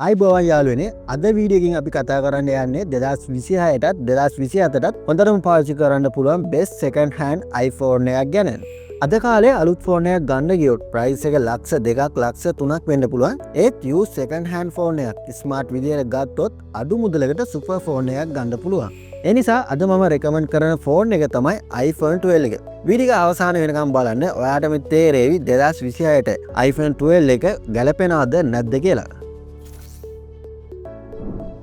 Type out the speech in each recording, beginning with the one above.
අයිබෝවන් යාළුවනේ අද වීඩියෝකින් අපි කතා කරන්න යන්නේ 2026ටත් 2024ටත් හොඳටම පාවිච්චි කරන්න පුළුවන් best second hand iPhone එකක් ගැන. අද කාලේ අලුත් ෆෝන් එකක් ගන්න ගියොත් ප්‍රයිස් එක ලක්ෂ 2ක් ලක්ෂ 3ක් වෙන්න පුළුවන්. ඒත් used second hand ෆෝන් එකක් ස්මාර්ට් විදියට ගත්තොත් අඩු මුදලකට සුපර් ෆෝන් එකක් ගන්න පුළුවන්. ඒ නිසා අද මම රෙකමන්ඩ් කරන ෆෝන් එක තමයි iPhone 12 එක. වීඩියෝ එක අවසාන වෙනකම් බලන්න. ඔයාලට මේ තේරෙවි 2026ට iPhone 12 එක ගැලපෙනවද නැද්ද කියලා.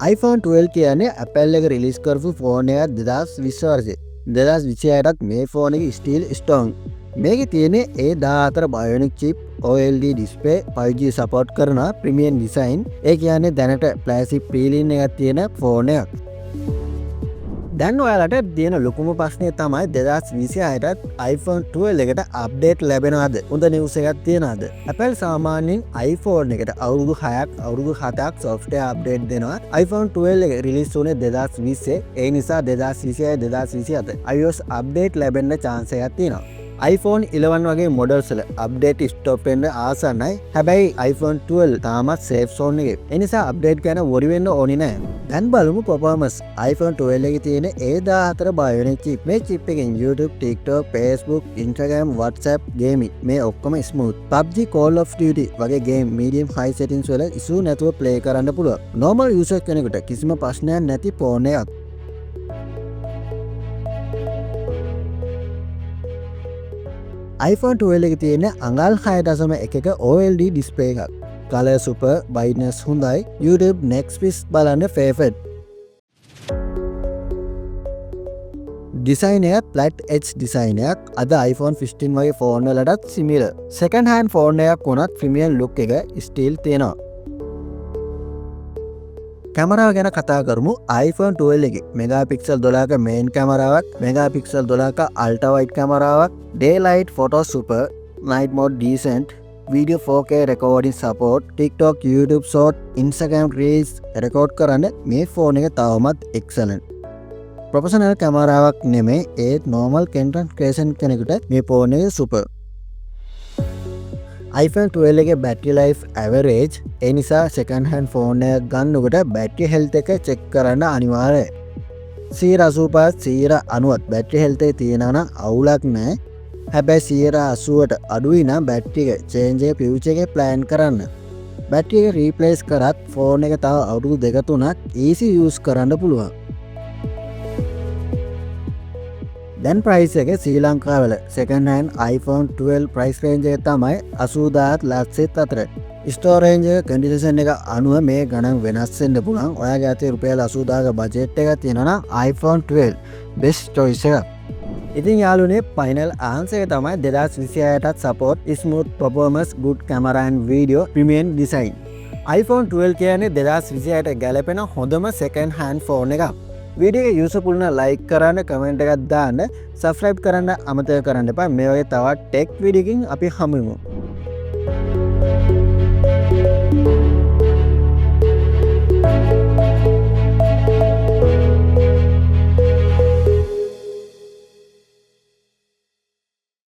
iPhone 12 කියන්නේ Apple එක රිලීස් කරපු ෆෝන් එකක් 2020 වර්ෂයේ. 2026ටත් මේ ෆෝන් එක ස්ටිල් ස්ට්‍රොං. මේකේ තියෙන්නේ A14 Bionic chip, OLED display, 5G support කරන premium design. ඒ කියන්නේ දැනට plastic peel-in එකක් තියෙන ෆෝන් එකක්. දැන් ඔයාලට තියෙන ලොකුම ප්‍රශ්නේ තමයි 2026ටත් iPhone 12 එකට අප්ඩේට් ලැබෙනවද? හොඳ නිවුස් එකක් තියනවද? Apple සාමාන්‍යයෙන් iPhone එකට අවුරුදු 6ක් අවුරුදු 7ක් software update දෙනවා. iPhone 12 එක රිලීස් වුණේ 2020. ඒ නිසා 2026 2027 iOS update ලැබෙන්න chance එකක් තියෙනවා. iPhone 11 වගේ මොඩල්ස් වල අප්ඩේට් ස්ටොප් වෙන්න ආසන්නයි. හැබැයි iPhone 12 තාමත් සේෆ් zone එකේ. ඒ නිසා අප්ඩේට් ගැන worry වෙන්න ඕනේ නැහැ. දැන් බලමු performance. iPhone 12 එකේ තියෙන A14 Bionic chip. මේ chip එකෙන් YouTube, TikTok, Facebook, Instagram, WhatsApp, gaming මේ ඔක්කොම smooth. PUBG, Call of Duty වගේ game medium high settings වල issue නැතුව play කරන්න පුළුවන්. normal user කෙනෙකුට කිසිම ප්‍රශ්නයක් නැති ෆෝන් එකක්. iPhone 12 එකේ තියෙන අඟල් 6.1 OLED display එකක්. Color super, brightness හොඳයි. YouTube Netflix බලන්න favorite. Design එක flat edge design එකක්. අද iPhone 15 වගේ ෆෝන් වලටත් similar. Second hand ෆෝන් එකක් වුණත් premium look එක still තියෙනවා. කැමරාව ගැන කතා කරමු. iPhone 12 එකේ මෙගාපික්සල් 12ක main කැමරාවක්, මෙගාපික්සල් 12ක ultra wide කැමරාවක්, daylight photo super, night mode decent, video 4K recording support, TikTok, YouTube short, Instagram reels record කරන්න මේ ෆෝන් එක තවමත් excellent. ප්‍රොෆෙෂනල් කැමරාවක් නෙමෙයි ඒත් normal content creation කෙනෙකුට මේ ෆෝන් එක super. iPhone 12 එකේ battery life average ඒ නිසා second hand phone එකක් ගන්නකොට battery health එක check කරන්න අනිවාර්යයි. 85% battery health එක තියෙනවා නම් අවුලක් නැහැ. හැබැයි 80%ට අඩුයි නම් battery එක change එක future එකේ plan කරන්න. battery එක replace කරත් phone එක තව අවුරුදු 2-3ක් easy use කරන්න පුළුවන්. දැන් ප්‍රයිස් එක ශ්‍රී ලංකාවල second hand iPhone 12 price range එක තමයි 80000 ලක්ෂෙත් අතර. store range එක condition එක අනුව මේ ගණන් වෙනස් වෙන්න පුළුවන්. ඔයාගේ අතේ රුපියල් 80000ක budget එකක් තියෙනවා නම් iPhone 12 best choice එකක්. ඉතින් යාළුවනේ final answer එක තමයි 2026ටත් support smooth performance, good camera and video, premium design. iPhone 12 කියන්නේ 2026ට ගැලපෙන හොඳම second hand phone එකක්. වීඩියෝ එක යූස්ෆුල් නම් ලයික් කරන්න, කමෙන්ට් එකක් දාන්න, සබ්ස්ක්‍රයිබ් කරන්න අමතක කරන්න එපා. මේ වගේ තවත් ටෙක් වීඩියෝකින් අපි හමු වෙමු.